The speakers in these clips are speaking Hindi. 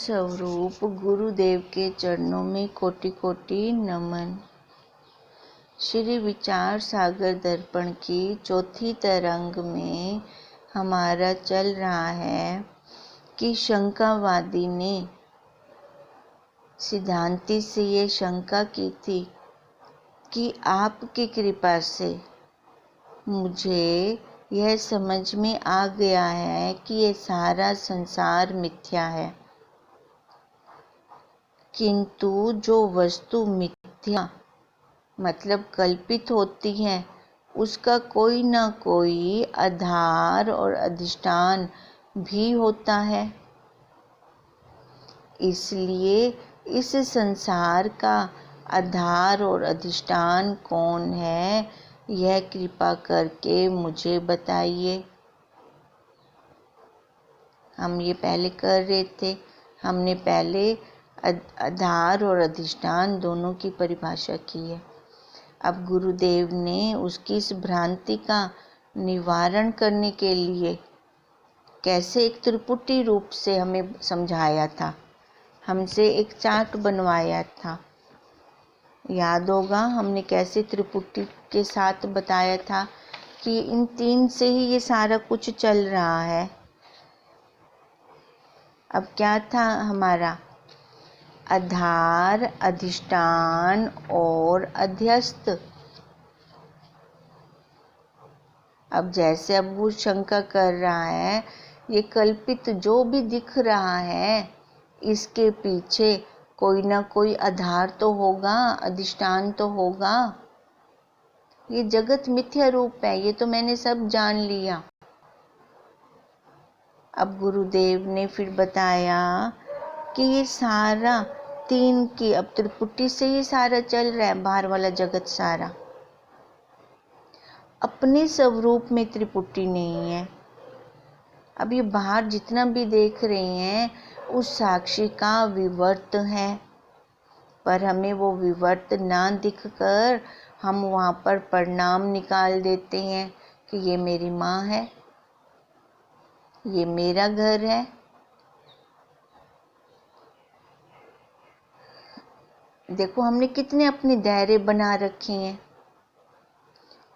स्वरूप गुरुदेव के चरणों में कोटि कोटि नमन। श्री विचार सागर दर्पण की चौथी तरंग में हमारा चल रहा है कि शंकावादी ने सिद्धांती से ये शंका की थी कि आपकी कृपा से मुझे यह समझ में आ गया है कि ये सारा संसार मिथ्या है, किंतु जो वस्तु मिथ्या मतलब कल्पित होती है उसका कोई ना कोई आधार और अधिष्ठान भी होता है। इसलिए इस संसार का आधार और अधिष्ठान कौन है, यह कृपा करके मुझे बताइए। हम ये पहले कर रहे थे, हमने पहले आधार और अधिष्ठान दोनों की परिभाषा की है। अब गुरुदेव ने उसकी इस भ्रांति का निवारण करने के लिए कैसे एक त्रिपुटी रूप से हमें समझाया था, हमसे एक चार्ट बनवाया था। याद होगा हमने कैसे त्रिपुटी के साथ बताया था कि इन तीन से ही ये सारा कुछ चल रहा है। अब क्या था हमारा आधार, अधिष्ठान और अध्यस्त। अब जैसे अब वो शंका कर रहा है, ये कल्पित जो भी दिख रहा है इसके पीछे कोई ना कोई आधार तो होगा, अधिष्ठान तो होगा। ये जगत मिथ्या रूप है, ये तो मैंने सब जान लिया। अब गुरुदेव ने फिर बताया कि ये सारा तीन की अब त्रिपुटी से ही सारा चल रहा है, बाहर वाला जगत सारा अपने स्वरूप में त्रिपुटी नहीं है। अब ये बाहर जितना भी देख रहे हैं उस साक्षी का विवर्त है, पर हमें वो विवर्त ना दिखकर हम वहाँ पर परिणाम निकाल देते हैं कि ये मेरी माँ है, ये मेरा घर है। देखो हमने कितने अपने दायरे बना रखे हैं।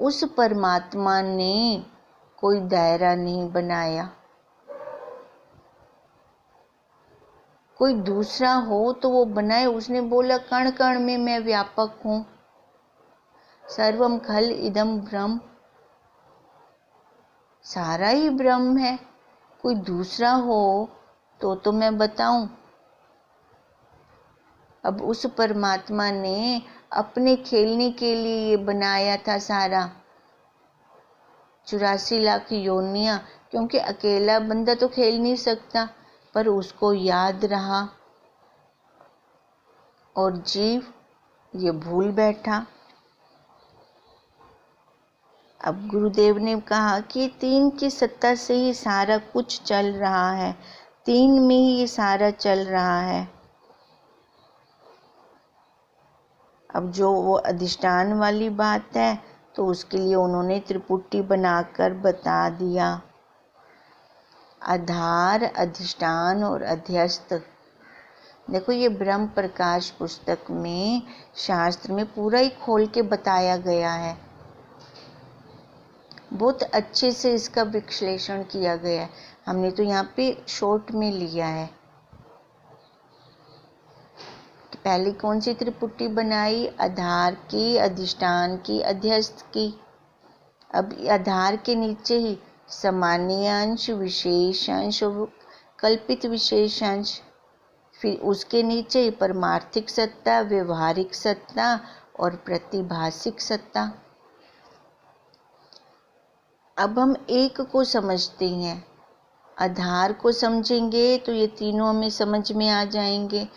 उस परमात्मा ने कोई दायरा नहीं बनाया। कोई दूसरा हो तो वो बनाए, उसने बोला कण कण में मैं व्यापक हूँ, सर्वम खल इदम ब्रह्म, सारा ही ब्रह्म है। कोई दूसरा हो तो मैं बताऊं। अब उस परमात्मा ने अपने खेलने के लिए ये बनाया था सारा 84 लाख योनियां, क्योंकि अकेला बंदा तो खेल नहीं सकता, पर उसको याद रहा और जीव ये भूल बैठा। अब गुरुदेव ने कहा कि तीन की सत्ता से ही सारा कुछ चल रहा है, तीन में ही ये सारा चल रहा है। अब जो वो अधिष्ठान वाली बात है तो उसके लिए उन्होंने त्रिपुटी बनाकर बता दिया, आधार, अधिष्ठान और अध्यस्त। देखो ये ब्रह्म प्रकाश पुस्तक में शास्त्र में पूरा ही खोल के बताया गया है, बहुत अच्छे से इसका विश्लेषण किया गया है। हमने तो यहाँ पे शॉर्ट में लिया है। पहले कौन सी त्रिपुटी बनाई, आधार की, अधिष्ठान की, अध्यस्त की। अब आधार के नीचे ही सामान्य अंश, विशेष अंश और कल्पित विशेष अंश, फिर उसके नीचे ही परमार्थिक सत्ता, व्यवहारिक सत्ता और प्रतिभासिक सत्ता। अब हम एक को समझते हैं, आधार को समझेंगे तो ये तीनों हमें समझ में आ जाएंगे।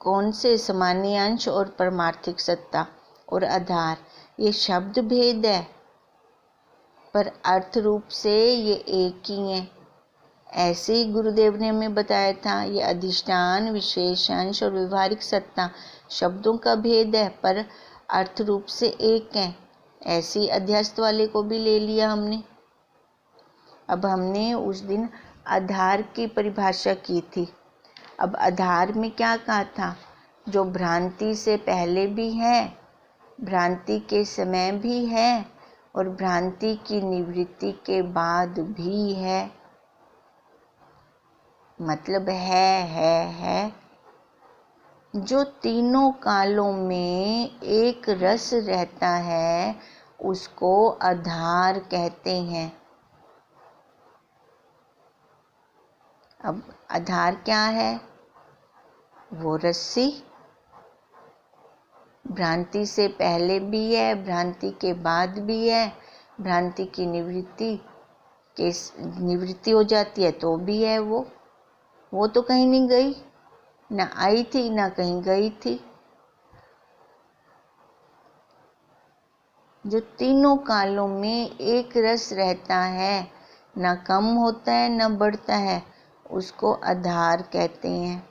कौन से, सामान्य अंश और परमार्थिक सत्ता और आधार, ये शब्द भेद है पर अर्थ रूप से ये एक ही है। ऐसे ही गुरुदेव ने हमें बताया था, ये अधिष्ठान, विशेष अंश और व्यवहारिक सत्ता शब्दों का भेद है पर अर्थ रूप से एक है। ऐसे ही अध्यस्त वाले को भी ले लिया हमने। अब हमने उस दिन आधार की परिभाषा की थी। अब आधार में क्या कहा था, जो भ्रांति से पहले भी है, भ्रांति के समय भी है और भ्रांति की निवृत्ति के बाद भी है। मतलब है जो तीनों कालों में एक रस रहता है उसको आधार कहते हैं। अब आधार क्या है, वो रस्सी भ्रांति से पहले भी है, भ्रांति के बाद भी है, भ्रांति की निवृत्ति हो जाती है तो भी है। वो तो कहीं नहीं गई, ना आई थी ना कहीं गई थी। जो तीनों कालों में एक रस रहता है, ना कम होता है ना बढ़ता है, उसको आधार कहते हैं।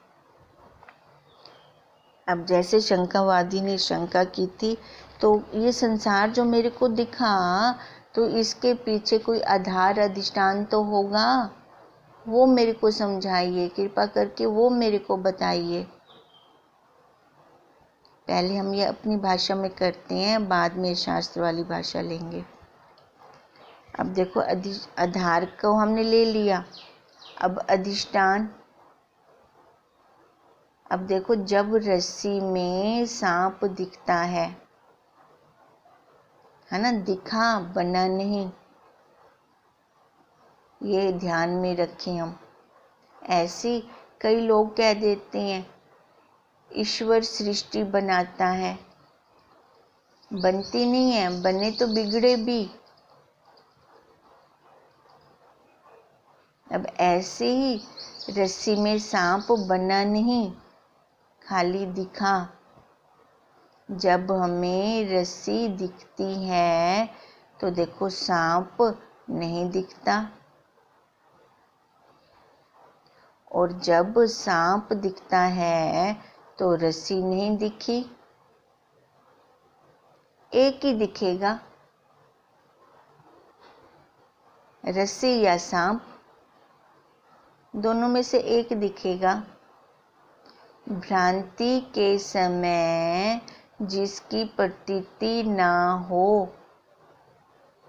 अब जैसे शंकावादी ने शंका की थी, तो ये संसार जो मेरे को दिखा, तो इसके पीछे कोई आधार अधिष्ठान तो होगा, वो मेरे को समझाइए, कृपा करके वो मेरे को बताइए। पहले हम ये अपनी भाषा में करते हैं, बाद में शास्त्र वाली भाषा लेंगे। अब देखो आधार को हमने ले लिया, अब अधिष्ठान। अब देखो जब रस्सी में सांप दिखता है ना, दिखा बना नहीं, ये ध्यान में रखें हम। ऐसे कई लोग कह देते हैं ईश्वर सृष्टि बनाता है, बनती नहीं है, बने तो बिगड़े भी। अब ऐसे ही रस्सी में सांप बना नहीं, खाली दिखा। जब हमें रस्सी दिखती है तो देखो सांप नहीं दिखता, और जब सांप दिखता है तो रस्सी नहीं दिखी, एक ही दिखेगा, रस्सी या सांप, दोनों में से एक दिखेगा। भ्रांति के समय जिसकी प्रतीति ना हो,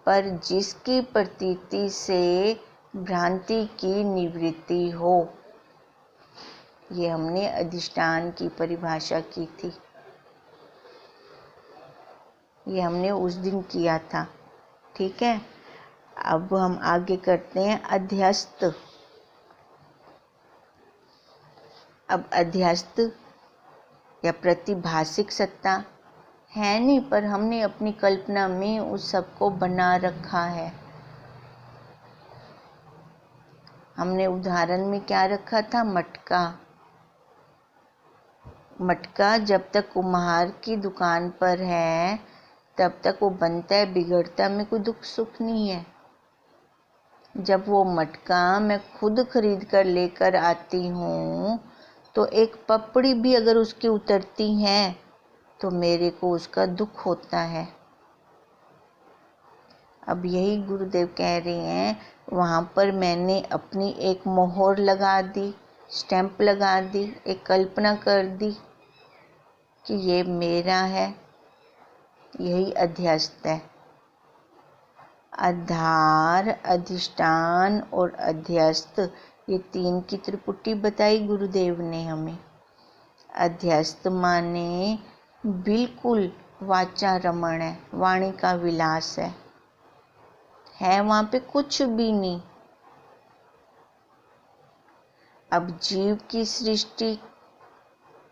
पर जिसकी प्रतीति से भ्रांति की निवृत्ति हो, ये हमने अधिष्ठान की परिभाषा की थी, ये हमने उस दिन किया था। ठीक है, अब हम आगे करते हैं अध्यस्त। अब अध्यस्त या प्रतिभासिक सत्ता है नहीं, पर हमने अपनी कल्पना में उस सब को बना रखा है। हमने उदाहरण में क्या रखा था, मटका। मटका जब तक कुम्हार की दुकान पर है तब तक वो बनता है, बिगड़ता में कोई दुख सुख नहीं है। जब वो मटका मैं खुद खरीद कर लेकर आती हूँ तो एक पपड़ी भी अगर उसकी उतरती है तो मेरे को उसका दुख होता है। अब यही गुरुदेव कह रहे हैं, वहाँ पर मैंने अपनी एक मोहर लगा दी, स्टैंप लगा दी, एक कल्पना कर दी कि ये मेरा है, यही अध्यस्त है। आधार, अधिष्ठान और अध्यस्त, ये तीन की त्रिपुटी बताई गुरुदेव ने हमें। अध्यस्त माने बिल्कुल वाचा रमण है, वाणी का विलास है वहाँ पे कुछ भी नहीं। अब जीव की सृष्टि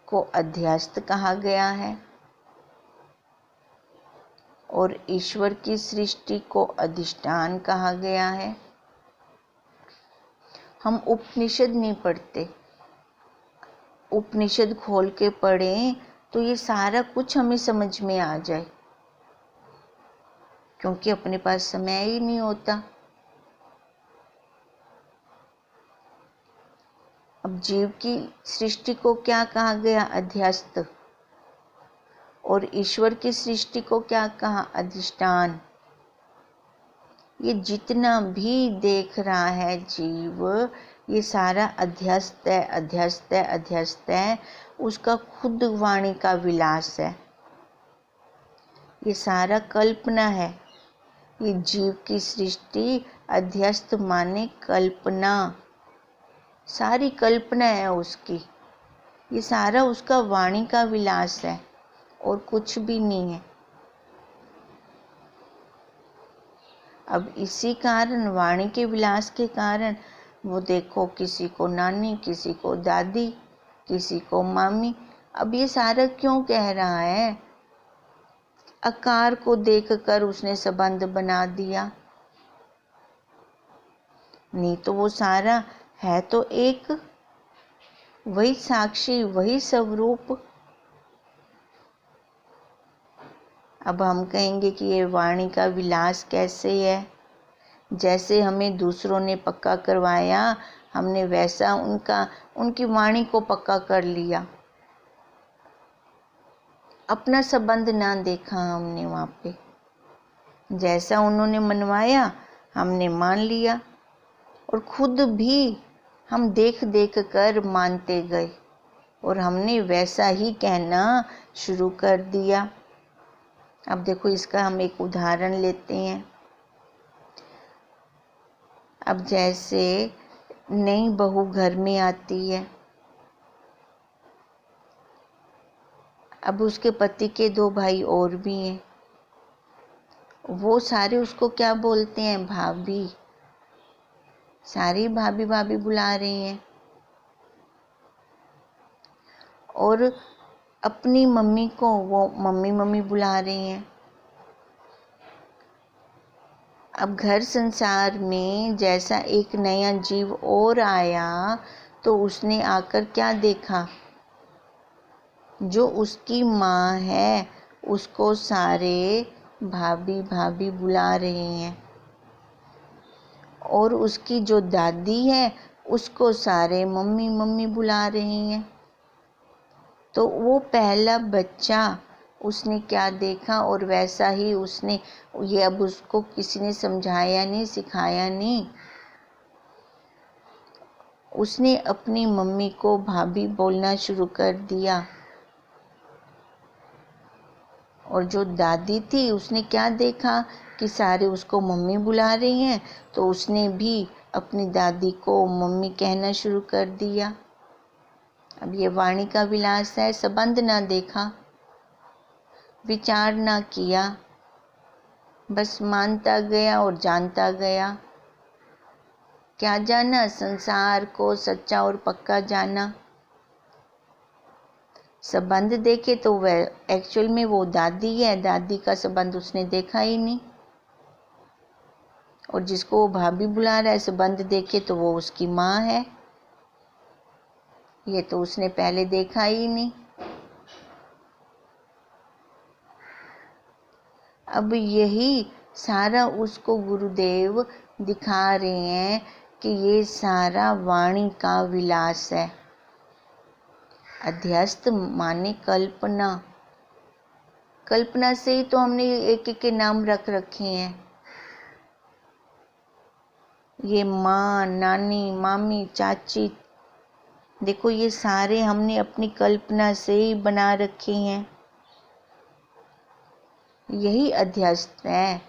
को अध्यस्त कहा गया है और ईश्वर की सृष्टि को अधिष्ठान कहा गया है। हम उपनिषद नहीं पढ़ते, उपनिषद खोल के पढ़ें तो ये सारा कुछ हमें समझ में आ जाए, क्योंकि अपने पास समय ही नहीं होता। अब जीव की सृष्टि को क्या कहा गया, अध्यस्त, और ईश्वर की सृष्टि को क्या कहा, अधिष्ठान। ये जितना भी देख रहा है जीव, ये सारा अध्यस्त है, अध्यस्त है, अध्यस्त है, उसका खुद वाणी का विलास है। ये सारा कल्पना है। ये जीव की सृष्टि अध्यस्त माने कल्पना, सारी कल्पना है उसकी। ये सारा उसका वाणी का विलास है और कुछ भी नहीं है। अब इसी कारण, वाणी के विलास के कारण, वो देखो किसी को नानी, किसी को दादी, किसी को मामी। अब ये सारा क्यों कह रहा है? आकार को देखकर उसने संबंध बना दिया। नहीं तो वो सारा है तो एक, वही साक्षी, वही स्वरूप। अब हम कहेंगे कि ये वाणी का विलास कैसे है? जैसे हमें दूसरों ने पक्का करवाया, हमने वैसा उनकी वाणी को पक्का कर लिया। अपना संबंध ना देखा हमने वहाँ पे। जैसा उन्होंने मनवाया हमने मान लिया, और खुद भी हम देख देख कर मानते गए और हमने वैसा ही कहना शुरू कर दिया। अब देखो, इसका हम एक उदाहरण लेते हैं। अब जैसे नई बहू घर में आती है, अब उसके पति के 2 भाई और भी हैं। वो सारे उसको क्या बोलते हैं? भाभी। सारी भाभी भाभी बुला रही हैं। और अपनी मम्मी को वो मम्मी मम्मी बुला रही हैं। अब घर संसार में जैसा एक नया जीव और आया, तो उसने आकर क्या देखा? जो उसकी माँ है उसको सारे भाभी भाभी बुला रहे हैं, और उसकी जो दादी है उसको सारे मम्मी मम्मी बुला रहे हैं। तो वो पहला बच्चा, उसने क्या देखा और वैसा ही उसने, ये अब उसको किसी ने समझाया नहीं, सिखाया नहीं। उसने अपनी मम्मी को भाभी बोलना शुरू कर दिया। और जो दादी थी उसने क्या देखा कि सारे उसको मम्मी बुला रही हैं, तो उसने भी अपनी दादी को मम्मी कहना शुरू कर दिया। अब ये वाणी का विलास है। संबंध ना देखा, विचार ना किया, बस मानता गया और जानता गया। क्या जाना? संसार को सच्चा और पक्का जाना। संबंध देखे तो वह एक्चुअल में वो दादी है, दादी का संबंध उसने देखा ही नहीं। और जिसको वो भाभी बुला रहा है, संबंध देखे तो वो उसकी माँ है, ये तो उसने पहले देखा ही नहीं। अब यही सारा उसको गुरुदेव दिखा रहे हैं कि ये सारा वाणी का विलास है। अध्यस्त माने कल्पना। कल्पना से ही तो हमने एक एक के नाम रख रखे हैं। ये माँ, नानी, मामी, चाची, देखो ये सारे हमने अपनी कल्पना से ही बना रखे हैं। यही अध्यस्त है।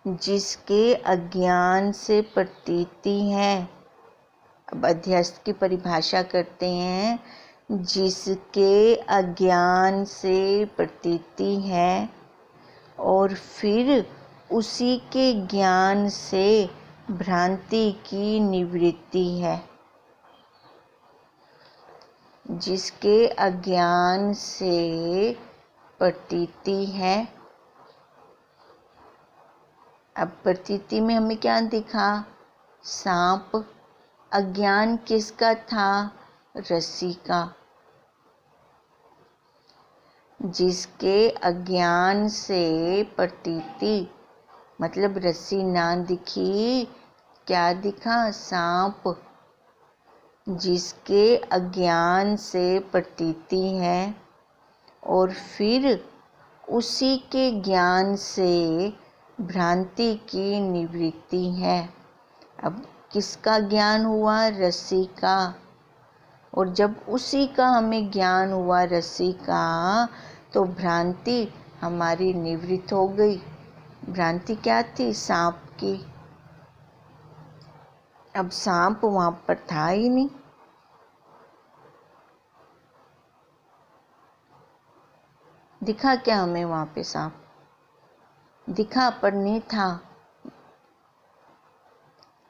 जिसके अज्ञान से प्रतीति है। अब अध्यस्त की परिभाषा करते हैं। जिसके अज्ञान से प्रतीति है और फिर उसी के ज्ञान से भ्रांति की निवृत्ति है। जिसके अज्ञान से प्रतीति है। अब प्रतीति में हमें क्या दिखा? सांप। अज्ञान किसका था? रस्सी का। जिसके अज्ञान से प्रतीति मतलब रस्सी ना दिखी, क्या दिखा? सांप। जिसके अज्ञान से प्रतीति है और फिर उसी के ज्ञान से भ्रांति की निवृत्ति है। अब किसका ज्ञान हुआ? रस्सी का। और जब उसी का हमें ज्ञान हुआ, रस्सी का, तो भ्रांति हमारी निवृत्त हो गई। भ्रांति क्या थी? सांप की। अब सांप वहां पर था ही नहीं। दिखा क्या हमें वहां पे सांप? दिखा पर नहीं था।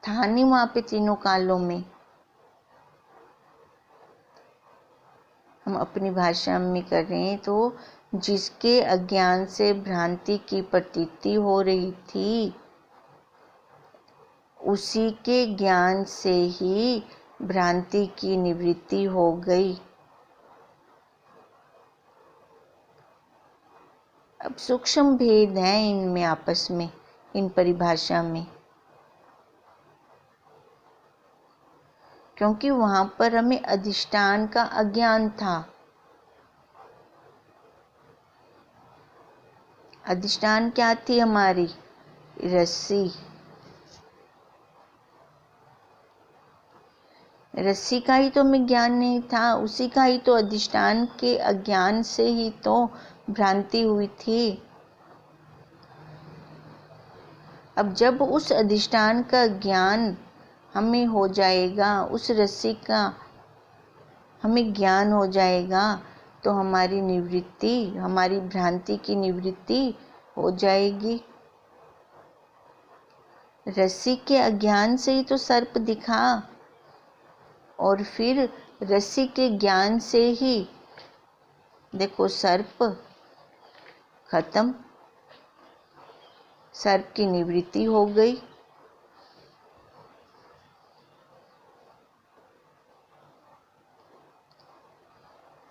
था नहीं वहां पे तीनों कालों में। हम अपनी भाषा में कर रहे हैं तो जिसके अज्ञान से भ्रांति की प्रतीति हो रही थी, उसी के ज्ञान से ही भ्रांति की निवृत्ति हो गई। अब सूक्ष्म भेद है इनमें आपस में, इन परिभाषा में, क्योंकि वहां पर हमें अधिष्ठान का अज्ञान था। अधिष्ठान क्या थी हमारी? रस्सी। रस्सी का ही तो हमें ज्ञान नहीं था, उसी का ही तो अधिष्ठान के अज्ञान से ही तो भ्रांति हुई थी। अब जब उस अधिष्ठान का ज्ञान हमें हो जाएगा, उस रस्सी का हमें ज्ञान हो जाएगा, तो हमारी निवृत्ति, हमारी भ्रांति की निवृत्ति हो जाएगी। रस्सी के अज्ञान से ही तो सर्प दिखा, और फिर रस्सी के ज्ञान से ही देखो सर्प खत्म, सर्प की निवृत्ति हो गई।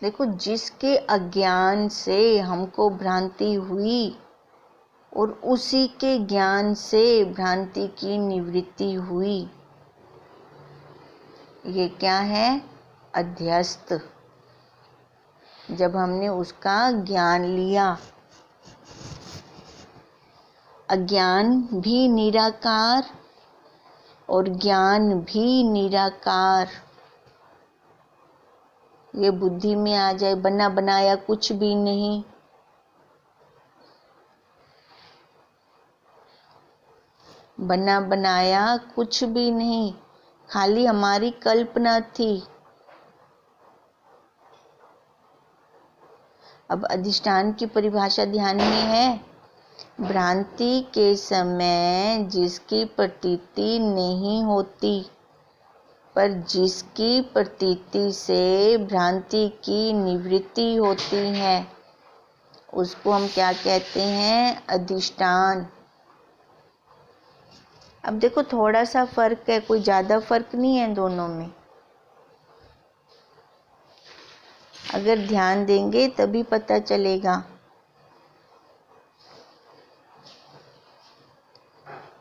देखो, जिसके अज्ञान से हमको भ्रांति हुई और उसी के ज्ञान से भ्रांति की निवृत्ति हुई, ये क्या है? अध्यस्त। जब हमने उसका ज्ञान लिया। अज्ञान भी निराकार और ज्ञान भी निराकार। ये बुद्धि में आ जाए, बना बनाया कुछ भी नहीं। बना बनाया कुछ भी नहीं, खाली हमारी कल्पना थी। अब अधिष्ठान की परिभाषा ध्यान में है। भ्रांति के समय जिसकी प्रतीति नहीं होती, पर जिसकी प्रतीति से भ्रांति की निवृत्ति होती है, उसको हम क्या कहते हैं? अधिष्ठान। अब देखो, थोड़ा सा फर्क है, कोई ज़्यादा फर्क नहीं है दोनों में। अगर ध्यान देंगे तभी पता चलेगा।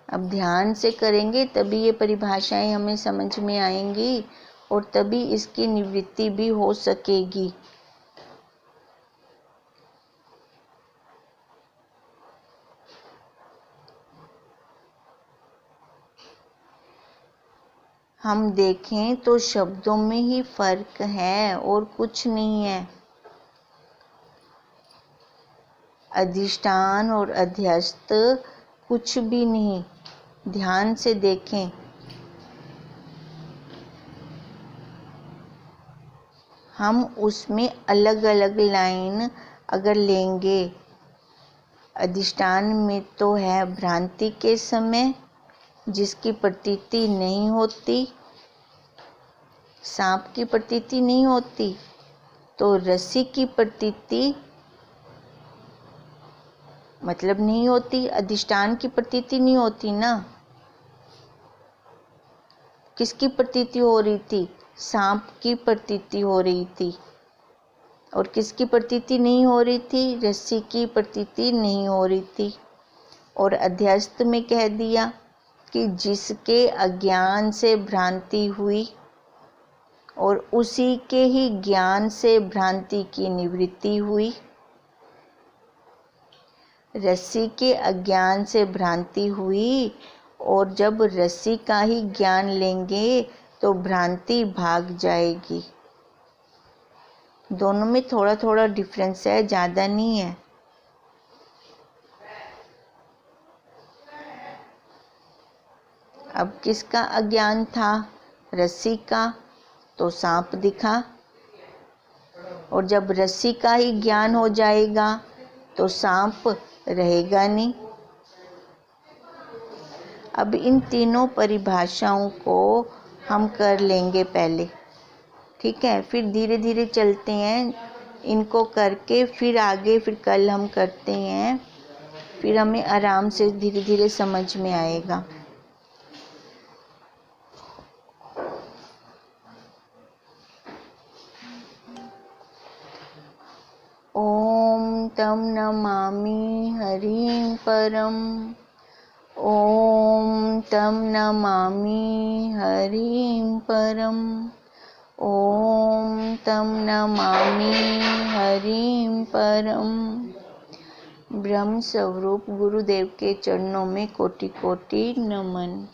अब ध्यान से करेंगे तभी ये परिभाषाएं हमें समझ में आएंगी और तभी इसकी निवृत्ति भी हो सकेगी। हम देखें तो शब्दों में ही फर्क है और कुछ नहीं है। अधिष्ठान और अध्यस्त कुछ भी नहीं। ध्यान से देखें। हम उसमें अलग अलग लाइन अगर लेंगे, अधिष्ठान में तो है भ्रांति के समय जिसकी प्रतीति नहीं होती, सांप की प्रतीति नहीं होती, तो रस्सी की प्रतीति मतलब नहीं होती, अधिष्ठान की प्रतीति नहीं होती ना। किसकी प्रतीति हो रही थी? सांप की प्रतीति हो रही थी। और किसकी प्रतीति नहीं हो रही थी? रस्सी की प्रतीति नहीं हो रही थी। और अध्यस्त में कह दिया कि जिसके अज्ञान से भ्रांति हुई और उसी के ही ज्ञान से भ्रांति की निवृत्ति हुई। रस्सी के अज्ञान से भ्रांति हुई, और जब रस्सी का ही ज्ञान लेंगे तो भ्रांति भाग जाएगी। दोनों में थोड़ा थोड़ा डिफरेंस है, ज़्यादा नहीं है। अब किसका अज्ञान था? रस्सी का, तो सांप दिखा। और जब रस्सी का ही ज्ञान हो जाएगा तो सांप रहेगा नहीं। अब इन तीनों परिभाषाओं को हम कर लेंगे पहले, ठीक है? फिर धीरे धीरे चलते हैं इनको करके, फिर आगे फिर कल हम करते हैं, फिर हमें आराम से धीरे धीरे समझ में आएगा। ओम तं नमामि हरिं परम। ओम तं नमामि हरिं परम। ओम तं नमामि हरिं परम। ब्रह्म स्वरूप गुरुदेव के चरणों में कोटि कोटि नमन।